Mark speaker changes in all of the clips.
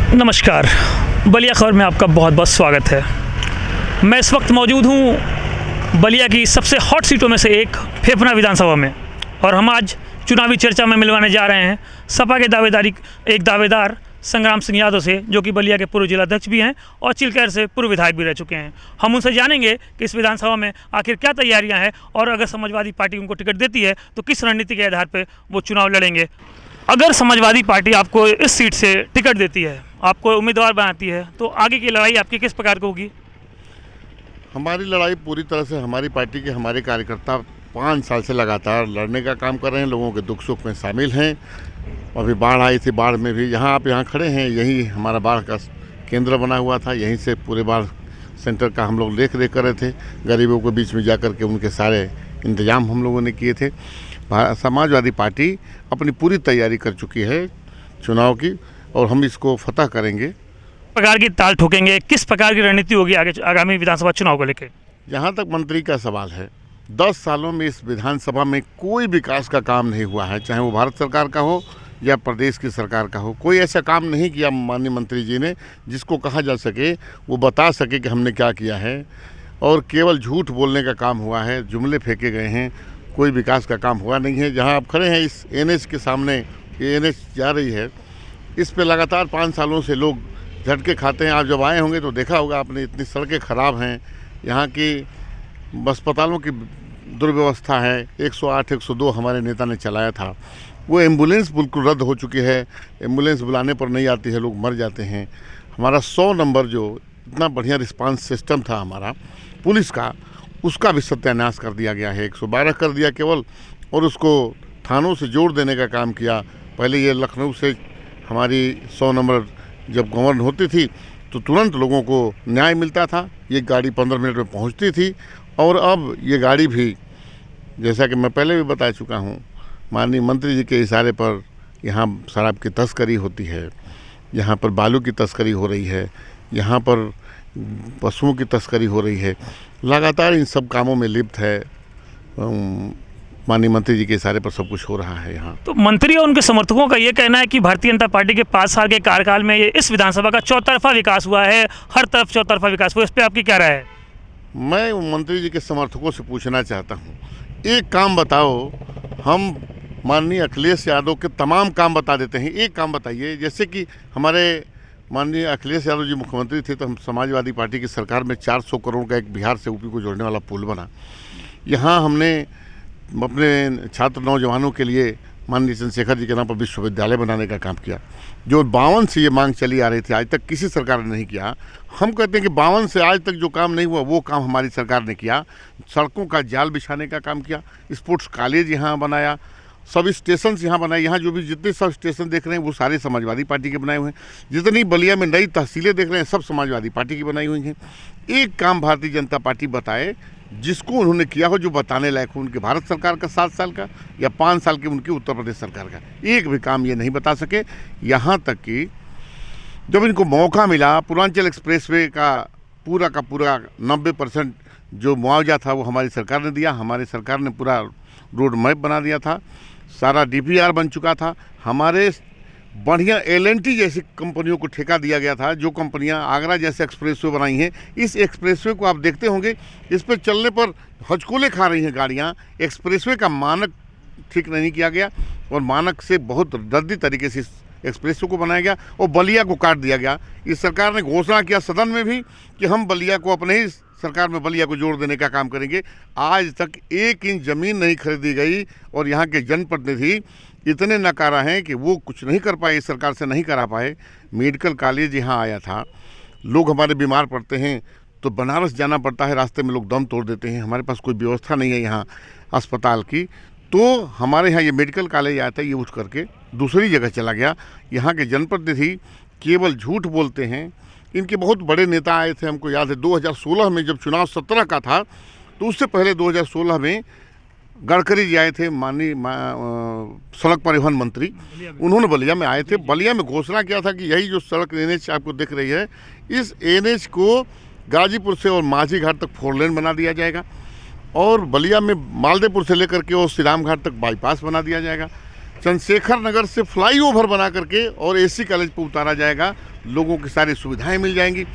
Speaker 1: नमस्कार, बलिया खबर में आपका बहुत बहुत स्वागत है। मैं इस वक्त मौजूद हूँ बलिया की सबसे हॉट सीटों में से एक फेफना विधानसभा में, और हम आज चुनावी चर्चा में मिलवाने जा रहे हैं सपा के दावेदार संग्राम सिंह यादव से, जो कि बलिया के पूर्व जिलाध्यक्ष भी हैं और चिलकैर से पूर्व विधायक भी रह चुके हैं। हम उनसे जानेंगे कि इस विधानसभा में आखिर क्या तैयारियां हैं और अगर समाजवादी पार्टी उनको टिकट देती है तो किस रणनीति के आधार पर वो चुनाव लड़ेंगे। अगर समाजवादी पार्टी आपको इस सीट से टिकट देती है, आपको उम्मीदवार बनाती है, तो आगे की लड़ाई आपकी किस प्रकार की होगी?
Speaker 2: हमारी लड़ाई पूरी तरह से हमारी पार्टी के हमारे कार्यकर्ता 5 साल से लगातार लड़ने का काम कर रहे हैं, लोगों के दुख सुख में शामिल हैं। अभी बाढ़ आई थी, बाढ़ में भी आप यहाँ खड़े हैं, यही हमारा बाढ़ का केंद्र बना हुआ था, यहीं से पूरे बाढ़ सेंटर का हम लोग देख रेख कर रहे थे। गरीबों के बीच में जा कर के उनके सारे इंतजाम हम लोगों ने किए थे। समाजवादी पार्टी अपनी पूरी तैयारी कर चुकी है चुनाव की, और हम इसको फतह करेंगे।
Speaker 1: प्रकार की ताल ठोकेंगे, किस प्रकार की रणनीति होगी आगामी विधानसभा चुनाव को लेकर?
Speaker 2: जहाँ तक मंत्री का सवाल है, 10 सालों में इस विधानसभा में कोई विकास का काम नहीं हुआ है, चाहे वो भारत सरकार का हो या प्रदेश की सरकार का हो। कोई ऐसा काम नहीं किया माननीय मंत्री जी ने जिसको कहा जा सके, वो बता सके कि हमने क्या किया है। और केवल झूठ बोलने का काम हुआ है, जुमले फेंके गए हैं, कोई विकास का काम हुआ नहीं है। जहाँ आप खड़े हैं इस NH के सामने, ये NH जा रही है, इस पे लगातार 5 सालों से लोग झटके खाते हैं। आप जब आए होंगे तो देखा होगा आपने, इतनी सड़कें ख़राब हैं, यहाँ की अस्पतालों की दुर्व्यवस्था है। 108 102 हमारे नेता ने चलाया था, वो एम्बुलेंस बिल्कुल रद्द हो चुकी है, एम्बुलेंस बुलाने पर नहीं आती है, लोग मर जाते हैं। हमारा 100 नंबर जो इतना बढ़िया रिस्पांस सिस्टम था हमारा पुलिस का, उसका भी सत्यानाश कर दिया गया है। 112 कर दिया केवल, और उसको थानों से जोड़ देने का काम किया। पहले ये लखनऊ से हमारी 100 नंबर जब गवर्न होती थी तो तुरंत लोगों को न्याय मिलता था, ये गाड़ी 15 मिनट में पहुंचती थी। और अब ये गाड़ी भी, जैसा कि मैं पहले भी बता चुका हूं, माननीय मंत्री जी के इशारे पर यहाँ शराब की तस्करी होती है, यहाँ पर बालू की तस्करी हो रही है, यहाँ पर पशुओं की तस्करी हो रही है। लगातार इन सब कामों में लिप्त है, माननीय मंत्री जी के इशारे पर सब कुछ हो रहा है यहाँ।
Speaker 1: तो मंत्री और उनके समर्थकों का ये कहना है कि भारतीय जनता पार्टी के 5 साल के कार्यकाल में ये इस विधानसभा का चौतरफा विकास हुआ है, हर तरफ चौतरफा विकास हुआ। इस पर आपकी क्या राय है?
Speaker 2: मैं मंत्री जी के समर्थकों से पूछना चाहता हूँ, एक काम बताओ। हम माननीय अखिलेश यादव के तमाम काम बता देते हैं, एक काम बताइए। जैसे कि हमारे माननीय अखिलेश यादव जी मुख्यमंत्री थे तो हम समाजवादी पार्टी की सरकार में 400 करोड़ का एक बिहार से यूपी को जोड़ने वाला पुल बना। यहाँ हमने अपने छात्र नौजवानों के लिए माननीय चंद्रशेखर जी के नाम पर विश्वविद्यालय बनाने का काम किया, जो 52 से ये मांग चली आ रही थी, आज तक किसी सरकार ने नहीं किया। हम कहते हैं कि 52 से आज तक जो काम नहीं हुआ वो काम हमारी सरकार ने किया। सड़कों का जाल बिछाने का काम किया, स्पोर्ट्स कॉलेज यहाँ बनाया, सब स्टेशन यहाँ बनाए। यहाँ जो भी जितने सब स्टेशन देख रहे हैं वो सारे समाजवादी पार्टी के बनाए हुए हैं। जितनी बलिया में नई तहसीलें देख रहे हैं सब समाजवादी पार्टी की बनाई हुई हैं। एक काम भारतीय जनता पार्टी बताए जिसको उन्होंने किया हो, जो बताने लायक हो। उनके भारत सरकार का 7 साल का या 5 साल की उनकी उत्तर प्रदेश सरकार का एक भी काम ये नहीं बता सके। यहाँ तक कि जब इनको मौका मिला, पूर्वांचल एक्सप्रेसवे का पूरा 90% जो मुआवजा था वो हमारी सरकार ने दिया। हमारी सरकार ने पूरा रोड मैप बना दिया था, सारा DPR बन चुका था। हमारे बढ़िया L&T जैसी कंपनियों को ठेका दिया गया था, जो कंपनियां आगरा जैसे एक्सप्रेसवे बनाई हैं। इस एक्सप्रेसवे को आप देखते होंगे, इस पर चलने पर हचकोले खा रही हैं गाड़ियां। एक्सप्रेसवे का मानक ठीक नहीं किया गया और मानक से बहुत रद्दी तरीके से इस एक्सप्रेसवे को बनाया गया और बलिया को काट दिया गया। इस सरकार ने घोषणा किया सदन में भी कि हम बलिया को अपने ही सरकार में बलिया को जोड़ देने का काम करेंगे। आज तक 1 इंच ज़मीन नहीं खरीदी गई और यहाँ के जनप्रतिनिधि इतने नकारा हैं कि वो कुछ नहीं कर पाए, इस सरकार से नहीं करा पाए। मेडिकल कॉलेज यहाँ आया था, लोग हमारे बीमार पड़ते हैं तो बनारस जाना पड़ता है, रास्ते में लोग दम तोड़ देते हैं। हमारे पास कोई व्यवस्था नहीं है यहाँ अस्पताल की, तो हमारे यहाँ ये मेडिकल कॉलेज आया था, ये उठ करके दूसरी जगह चला गया। यहाँ के जनप्रतिनिधि केवल झूठ बोलते हैं। इनके बहुत बड़े नेता आए थे, हमको याद है 2016 में जब चुनाव 17 का था, तो उससे पहले 2016 में गडकरी जी आए थे, माननीय सड़क परिवहन मंत्री, उन्होंने बलिया में आए थे। बलिया में घोषणा किया था कि यही जो सड़क NH आपको दिख रही है, इस NH को गाजीपुर से और माझी घाट तक 4 लेन बना दिया जाएगा और बलिया में मालदेपुर से लेकर के और श्रीराम घाट तक बाईपास बना दिया जाएगा। चंद्रशेखर नगर से फ्लाईओवर बना करके और AC कॉलेज पर उतारा जाएगा। लोगों की सारी सुविधाएं मिल जाएंगी।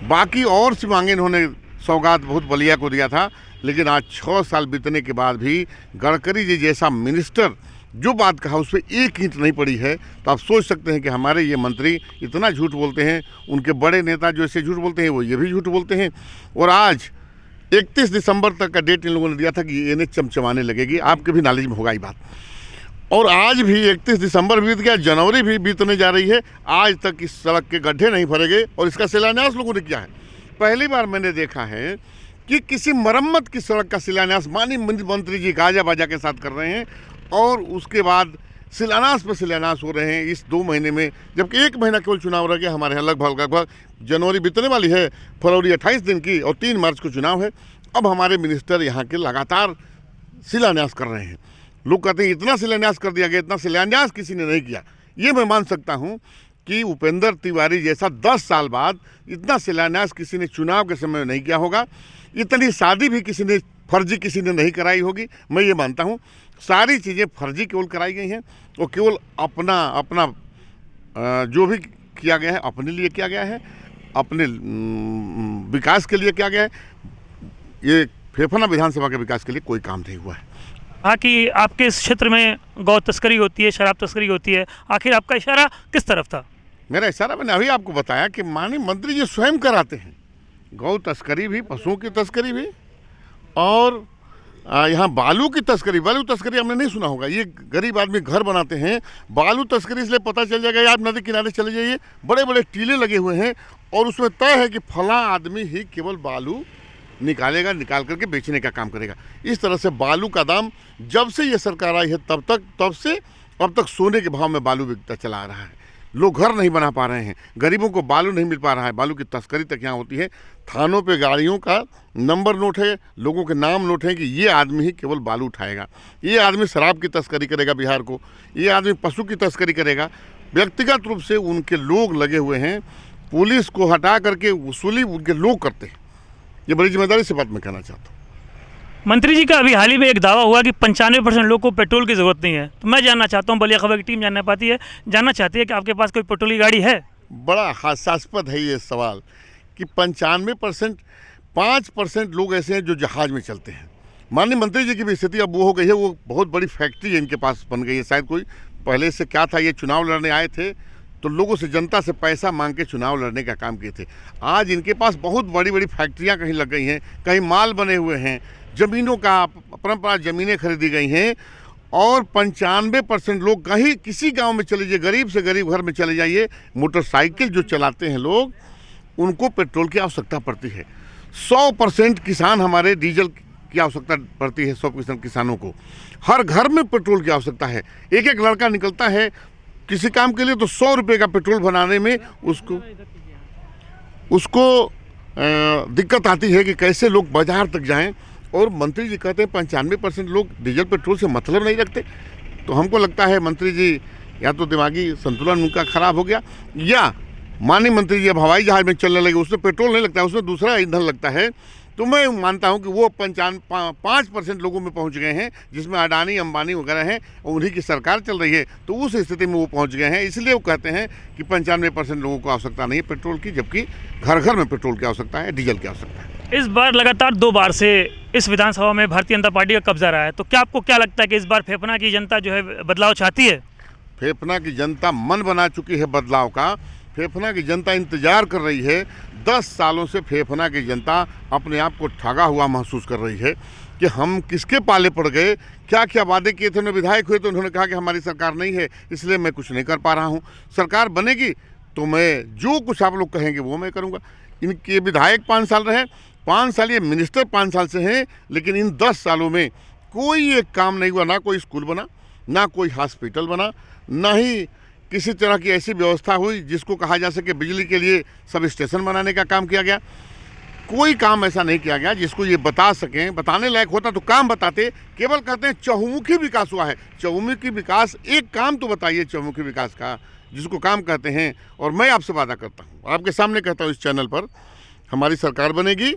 Speaker 2: बाकी और सी मांगे इन्होंने सौगात बहुत बलिया को दिया था, लेकिन आज 6 साल बीतने के बाद भी गडकरी जी जैसा मिनिस्टर जो बात कहा उस पर एक ईंट नहीं पड़ी है। तो आप सोच सकते हैं कि हमारे ये मंत्री इतना झूठ बोलते हैं, उनके बड़े नेता जो ऐसे झूठ बोलते हैं वो ये भी झूठ बोलते हैं। और आज 31 दिसंबर तक का डेट इन लोगों ने दिया था कि एनएच चमचमाने लगेगी, आपके भी नॉलेज में होगा ये बात। और आज भी 31 दिसंबर बीत गया, जनवरी भी बीतने जा रही है, आज तक इस सड़क के गड्ढे नहीं भरे गए और इसका शिलान्यास लोगों ने किया है। पहली बार मैंने देखा है कि किसी मरम्मत की सड़क का शिलान्यास माननीय मंत्री जी गाजा बाजा के साथ कर रहे हैं और उसके बाद शिलान्यास पर शिलान्यास हो रहे हैं इस 2 महीने में, जबकि 1 महीना केवल चुनाव रह गया हमारे यहाँ। लगभग जनवरी बीतने वाली है, फरवरी 28 दिन की और 3 मार्च को चुनाव है। अब हमारे मिनिस्टर यहाँ के लगातार शिलान्यास कर रहे हैं। लोग कहते हैं इतना शिलान्यास कर दिया गया, इतना शिलान्यास किसी ने नहीं किया। ये मैं मान सकता हूँ कि उपेंद्र तिवारी जैसा 10 साल बाद इतना शिलान्यास किसी ने चुनाव के समय में नहीं किया होगा। इतनी शादी भी फर्जी किसी ने नहीं कराई होगी, मैं ये मानता हूँ। सारी चीज़ें फर्जी केवल कराई गई हैं और केवल अपना जो भी किया गया है अपने लिए किया गया है, अपने विकास के लिए किया गया है। ये फेफना विधानसभा के विकास के लिए कोई काम नहीं हुआ है।
Speaker 1: हाँ कि आपके इस क्षेत्र में गौ तस्करी होती है, शराब तस्करी होती है, आखिर आपका इशारा किस तरफ था?
Speaker 2: मेरा इशारा मैंने अभी आपको बताया कि माननीय मंत्री जी स्वयं कराते हैं, गौ तस्करी भी, पशुओं की तस्करी भी, और यहाँ बालू की तस्करी। बालू तस्करी हमने नहीं सुना होगा, ये गरीब आदमी घर बनाते हैं, बालू तस्करी इसलिए पता चल जाएगा। आप नदी किनारे चले जाइए, बड़े बड़े टीले लगे हुए हैं और उसमें तय है कि फला आदमी ही केवल बालू निकालेगा, निकाल करके बेचने का काम करेगा। इस तरह से बालू का दाम जब से ये सरकार आई है तब से अब तक सोने के भाव में बालू बिकता चला आ रहा है। लोग घर नहीं बना पा रहे हैं, गरीबों को बालू नहीं मिल पा रहा है, बालू की तस्करी तक यहाँ होती है। थानों पे गाड़ियों का नंबर नोट है, लोगों के नाम नोट है कि ये आदमी ही केवल बालू उठाएगा, ये आदमी शराब की तस्करी करेगा बिहार को, ये आदमी पशु की तस्करी करेगा। व्यक्तिगत रूप से उनके लोग लगे हुए हैं, पुलिस को हटा करके वसूली उनके लोग करते हैं। ये बड़ी जिम्मेदारी से बात मैं कहना चाहता हूँ।
Speaker 1: मंत्री जी का अभी हाल ही में एक दावा हुआ कि 95% लोग को पेट्रोल की ज़रूरत नहीं है। तो मैं जानना चाहता हूँ, बलिया खबर की टीम जानना चाहती है कि आपके पास कोई पेट्रोल की गाड़ी है?
Speaker 2: बड़ा हास्यास्पद है ये सवाल कि 95% 5% लोग ऐसे हैं जो जहाज़ में चलते हैं। माननीय मंत्री जी की भी स्थिति अब वो हो गई है, वो बहुत बड़ी फैक्ट्री है इनके पास बन गई है। शायद कोई पहले से क्या था, ये चुनाव लड़ने आए थे तो लोगों से, जनता से पैसा मांग के चुनाव लड़ने का काम किए थे। आज इनके पास बहुत बड़ी बड़ी फैक्ट्रियाँ कहीं लग गई हैं, कहीं माल बने हुए हैं, ज़मीनों का परंपरा ज़मीनें खरीदी गई हैं। और 95% लोग कहीं किसी गांव में चले जाइए, गरीब से गरीब घर में चले जाइए, मोटरसाइकिल जो चलाते हैं लोग, उनको पेट्रोल की आवश्यकता पड़ती है। 100% किसान हमारे डीजल की आवश्यकता पड़ती है। 100% किसानों को हर घर में पेट्रोल की आवश्यकता है। एक एक लड़का निकलता है किसी काम के लिए तो 100 रुपये का पेट्रोल बनाने में उसको दिक्कत आती है कि कैसे लोग बाजार तक जाएं। और मंत्री जी कहते हैं 95% लोग डीजल पेट्रोल से मतलब नहीं रखते। तो हमको लगता है मंत्री जी या तो दिमागी संतुलन उनका खराब हो गया, या माननीय मंत्री जी अब हवाई जहाज़ में चलने लगे, उसमें पेट्रोल नहीं लगता है, उसमें दूसरा ईंधन लगता है। तो मैं मानता हूं कि वो 5% लोगों में पहुंच गए हैं, जिसमें अडानी अंबानी वगैरह हैं, उन्हीं की सरकार चल रही है। तो उस स्थिति में वो पहुंच गए हैं, इसलिए वो कहते हैं कि 95% लोगों को आवश्यकता नहीं है पेट्रोल की, जबकि घर घर में पेट्रोल की आवश्यकता है, डीजल की आवश्यकता है।
Speaker 1: इस बार लगातार 2 बार से इस विधानसभा में भारतीय जनता पार्टी का कब्जा रहा है, तो क्या आपको क्या लगता है कि इस बार फेफना की जनता जो है बदलाव चाहती है?
Speaker 2: फेफना की जनता मन बना चुकी है बदलाव का। फेफना की जनता इंतजार कर रही है। 10 सालों से फेफना की जनता अपने आप को ठगा हुआ महसूस कर रही है कि हम किसके पाले पड़ गए। क्या क्या वादे किए थे, उन्हें विधायक हुए तो उन्होंने कहा कि हमारी सरकार नहीं है, इसलिए मैं कुछ नहीं कर पा रहा हूँ। सरकार बनेगी तो मैं जो कुछ आप लोग कहेंगे वो मैं करूँगा। इनके विधायक 5 साल रहे, 5 साल ये मिनिस्टर 5 साल से हैं, लेकिन इन 10 सालों में कोई एक काम नहीं हुआ। ना कोई स्कूल बना, ना कोई हॉस्पिटल बना, ना ही किसी तरह की ऐसी व्यवस्था हुई जिसको कहा जा सके बिजली के लिए सब स्टेशन बनाने का काम किया गया। कोई काम ऐसा नहीं किया गया जिसको ये बता सकें। बताने लायक होता तो काम बताते, केवल कहते हैं चहुमुखी विकास हुआ है। चहुमुखी विकास, एक काम तो बताइए चहुमुखी विकास का, जिसको काम कहते हैं। और मैं आपसे वादा करता हूँ, आपके सामने कहता हूँ इस चैनल पर, हमारी सरकार बनेगी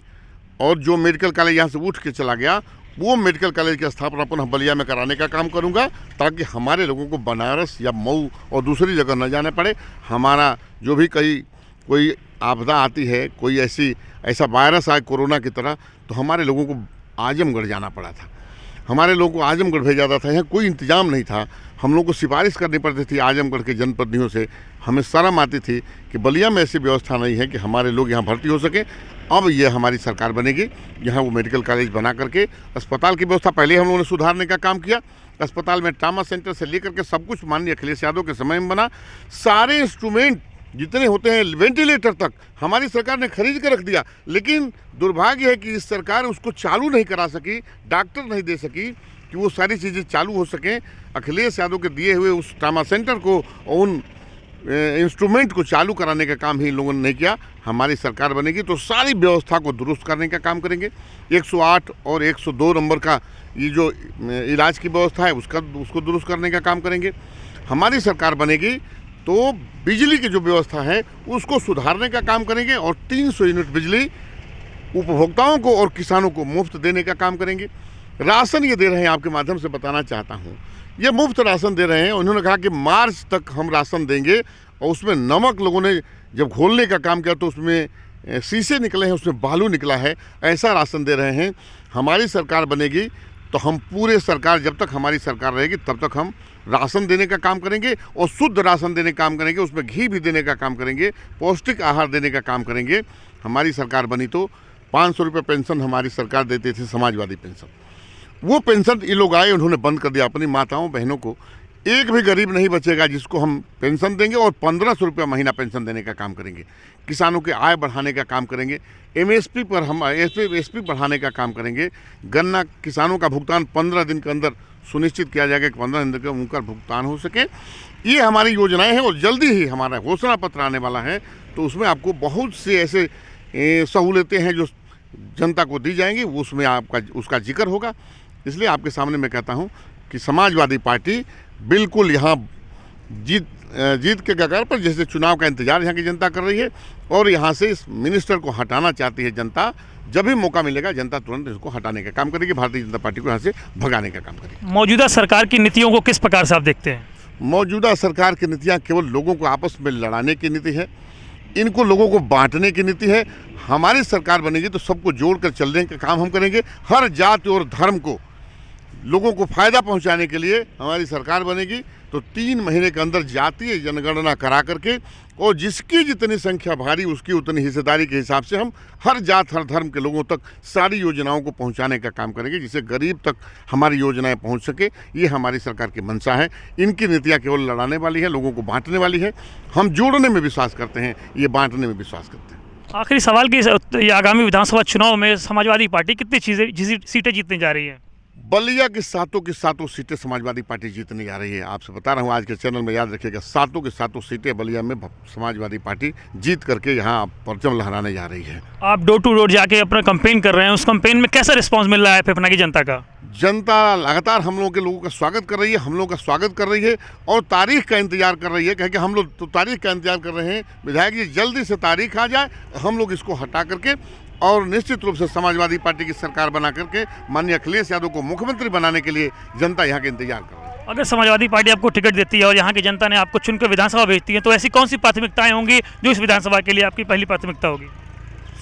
Speaker 2: और जो मेडिकल कॉलेज यहाँ से उठ के चला गया, वो मेडिकल कॉलेज की स्थापना पुनः बलिया में कराने का काम करूंगा, ताकि हमारे लोगों को बनारस या मऊ और दूसरी जगह न जाना पड़े। हमारा जो भी कई कोई आपदा आती है, कोई ऐसा वायरस आए कोरोना की तरह, तो हमारे लोगों को आजमगढ़ जाना पड़ा था। हमारे लोगों को आजमगढ़ भेजा जाता था। यहाँ कोई इंतजाम नहीं था। हम लोग को सिफारिश करनी पड़ती थी आजमगढ़ के जनप्रतिनिधियों से। हमें शर्म आती थी कि बलिया में ऐसी व्यवस्था नहीं है कि हमारे लोग यहाँ भर्ती हो सके। अब ये हमारी सरकार बनेगी, यहाँ वो मेडिकल कॉलेज बना करके अस्पताल की व्यवस्था पहले हम लोगों ने सुधारने का काम किया। अस्पताल में ट्रामा सेंटर से लेकर के सब कुछ माननीय अखिलेश यादव के समय में बना। सारे इंस्ट्रूमेंट जितने होते हैं, वेंटिलेटर तक हमारी सरकार ने खरीद के रख दिया। लेकिन दुर्भाग्य है कि इस सरकार उसको चालू नहीं करा सकी, डॉक्टर नहीं दे सकी कि वो सारी चीज़ें चालू हो सकें। अखिलेश यादव के दिए हुए उस ट्रामा सेंटर को, उन इंस्ट्रूमेंट को चालू कराने का काम ही इन लोगों ने नहीं किया। हमारी सरकार बनेगी तो सारी व्यवस्था को दुरुस्त करने का काम करेंगे। 108 और 102 नंबर का ये जो इलाज की व्यवस्था है उसको दुरुस्त करने का काम करेंगे। हमारी सरकार बनेगी तो बिजली की जो व्यवस्था है उसको सुधारने का काम करेंगे और 300 यूनिट बिजली उपभोक्ताओं को और किसानों को मुफ्त देने का काम करेंगे। राशन ये दे रहे हैं, आपके माध्यम से बताना चाहता हूँ, ये मुफ्त राशन दे रहे हैं। उन्होंने कहा कि मार्च तक हम राशन देंगे और उसमें नमक लोगों ने जब घोलने का काम किया तो उसमें शीशे निकले हैं, उसमें बालू निकला है। ऐसा राशन दे रहे हैं। हमारी सरकार बनेगी तो हम पूरे सरकार, जब तक हमारी सरकार रहेगी तब तक हम राशन देने का काम करेंगे और शुद्ध राशन देने का काम करेंगे। उसमें घी भी देने का काम करेंगे, पौष्टिक आहार देने का काम करेंगे। हमारी सरकार बनी तो 500 रुपये पेंशन हमारी सरकार देती थी, समाजवादी पेंशन। वो पेंशन ये लोग आए, उन्होंने बंद कर दिया। अपनी माताओं बहनों को एक भी गरीब नहीं बचेगा जिसको हम पेंशन देंगे और 1500 रुपये महीना पेंशन देने का काम करेंगे। किसानों के आय बढ़ाने का काम करेंगे। एमएसपी पर हम एसपी बढ़ाने का काम करेंगे। गन्ना किसानों का भुगतान 15 दिन के अंदर सुनिश्चित किया जाएगा कि 15 दिन के उनका भुगतान हो सके। ये हमारी योजनाएं हैं और जल्दी ही हमारा घोषणा पत्र आने वाला है, तो उसमें आपको बहुत से ऐसे सहूलतें हैं जो जनता को दी जाएंगी, उसमें आपका उसका जिक्र होगा। इसलिए आपके सामने मैं कहता हूं कि समाजवादी पार्टी बिल्कुल यहाँ जीत के कगार पर, जैसे चुनाव का इंतजार यहाँ की जनता कर रही है और यहाँ से इस मिनिस्टर को हटाना चाहती है जनता। जब भी मौका मिलेगा जनता तुरंत इसको हटाने का काम करेगी, भारतीय जनता पार्टी को यहाँ से भगाने का काम करेगी।
Speaker 1: मौजूदा सरकार की नीतियों को किस प्रकार से आप देखते हैं?
Speaker 2: मौजूदा सरकार की नीतियाँ केवल लोगों को आपस में लड़ाने की नीति है, इनको लोगों को बांटने की नीति है। हमारी सरकार बनेगी तो सबको जोड़कर चलने का काम हम करेंगे। हर जाति और धर्म को लोगों को फायदा पहुंचाने के लिए हमारी सरकार बनेगी तो 3 महीने के अंदर जातीय जनगणना करा करके और जिसकी जितनी संख्या भारी उसकी उतनी हिस्सेदारी के हिसाब से हम हर जात हर धर्म के लोगों तक सारी योजनाओं को पहुंचाने का काम करेंगे, जिससे गरीब तक हमारी योजनाएं पहुंच सके। ये हमारी सरकार की मंशा है। इनकी नीतियाँ केवल लड़ाने वाली है, लोगों को बांटने वाली है। हम जोड़ने में विश्वास करते हैं, ये बांटने में विश्वास करते हैं।
Speaker 1: आखिरी सवाल की, आगामी विधानसभा चुनाव में समाजवादी पार्टी कितनी सीटें जीतने जा रही है?
Speaker 2: बलिया की सातों सीटें समाजवादी पार्टी जीतने जा रही है। आपसे बता रहा हूँ, आज के चैनल में याद रखिएगा, सातों की सातों सीटें बलिया में समाजवादी पार्टी जीत करके यहाँ परचम लहराने जा रही है।
Speaker 1: आप डोर टू डोर जाके अपना कैंपेन कर रहे हैं, उस कैंपेन में कैसा रिस्पांस मिल रहा है फेफना की जनता का?
Speaker 2: जनता लगातार हम लोगों का स्वागत कर रही है, हम लोगों का स्वागत कर रही है और तारीख का इंतजार कर रही है। क्योंकि हम लोग तो तारीख का इंतजार कर रहे हैं, विधायक जी जल्दी से तारीख आ जाए, हम लोग इसको हटा करके और निश्चित रूप से समाजवादी पार्टी की सरकार बना करके माननीय अखिलेश यादव को मुख्यमंत्री बनाने के लिए जनता यहाँ के इंतजार कर रही है।
Speaker 1: अगर समाजवादी पार्टी आपको टिकट देती है और यहाँ की जनता ने आपको चुनकर विधानसभा भेजती है, तो ऐसी कौन सी प्राथमिकताएं होंगी जो इस विधानसभा के लिए आपकी पहली प्राथमिकता होगी?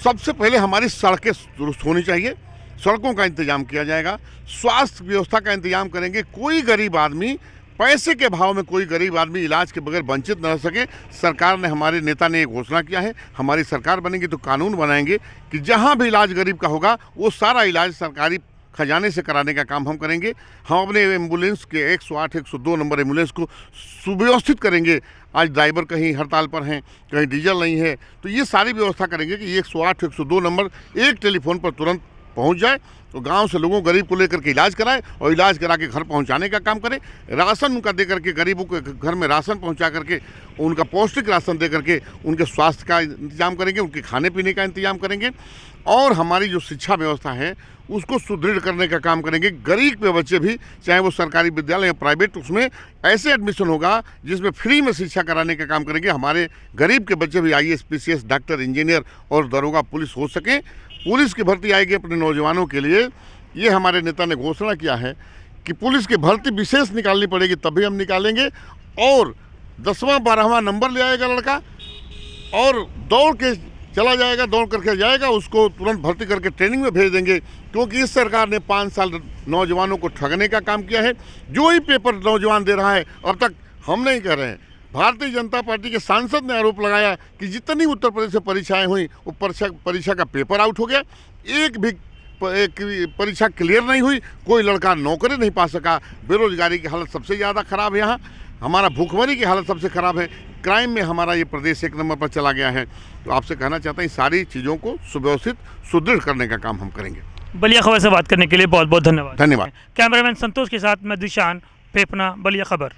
Speaker 2: सबसे पहले हमारी सड़कें दुरुस्त होनी चाहिए, सड़कों का इंतजाम किया जाएगा। स्वास्थ्य व्यवस्था का इंतजाम करेंगे। कोई गरीब आदमी, पैसे के भाव में कोई गरीब आदमी इलाज के बगैर वंचित न रह सके। सरकार ने, हमारे नेता ने एक घोषणा किया है, हमारी सरकार बनेगी तो कानून बनाएंगे कि जहां भी इलाज गरीब का होगा वो सारा इलाज सरकारी खजाने से कराने का काम हम करेंगे। हम अपने एम्बुलेंस के 108 102 नंबर एम्बुलेंस को सुव्यवस्थित करेंगे। आज ड्राइवर कहीं हड़ताल पर हैं, कहीं डीजल नहीं है, तो ये सारी व्यवस्था करेंगे कि 108 102 नंबर एक टेलीफोन पर तुरंत पहुंच जाए तो गांव से लोगों गरीब को लेकर के इलाज कराए और इलाज करा के घर पहुंचाने का काम करें। राशन उनका दे करके, गरीबों के घर में राशन पहुंचा करके, उनका पौष्टिक राशन दे करके उनके स्वास्थ्य का इंतजाम करेंगे, उनके खाने पीने का इंतजाम करेंगे और हमारी जो शिक्षा व्यवस्था है उसको सुदृढ़ करने का काम करेंगे। गरीब के बच्चे भी, चाहे वो सरकारी विद्यालय या प्राइवेट, उसमें ऐसे एडमिशन होगा जिसमें फ्री में शिक्षा कराने का काम करेंगे। हमारे गरीब के बच्चे भी IAS PCS डॉक्टर इंजीनियर और दरोगा पुलिस हो सकें। पुलिस की भर्ती आएगी अपने नौजवानों के लिए। ये हमारे नेता ने घोषणा किया है कि पुलिस की भर्ती विशेष निकालनी पड़ेगी, तभी हम निकालेंगे। और 10वां 12वां नंबर ले आएगा लड़का और दौड़ के चला जाएगा, दौड़ करके जाएगा, उसको तुरंत भर्ती करके ट्रेनिंग में भेज देंगे। क्योंकि इस सरकार ने 5 साल नौजवानों को ठगने का काम किया है। जो ही पेपर नौजवान दे रहा है, अब तक हम नहीं कर रहे हैं, भारतीय जनता पार्टी के सांसद ने आरोप लगाया कि जितनी उत्तर प्रदेश से परीक्षाएं हुई वो परीक्षा का पेपर आउट हो गया, एक भी परीक्षा क्लियर नहीं हुई, कोई लड़का नौकरी नहीं पा सका। बेरोजगारी की हालत सबसे ज़्यादा ख़राब है, यहाँ हमारा भूखमरी की हालत सबसे ख़राब है, क्राइम में हमारा ये प्रदेश 1 नंबर पर चला गया है। तो आपसे कहना चाहता हूँ, सारी चीज़ों को सुव्यवस्थित सुदृढ़ करने का काम हम करेंगे।
Speaker 1: बलिया खबर से बात करने के लिए बहुत बहुत धन्यवाद।
Speaker 2: धन्यवाद।
Speaker 1: कैमरामैन संतोष के साथ मैं दिशान, फेफना, बलिया खबर।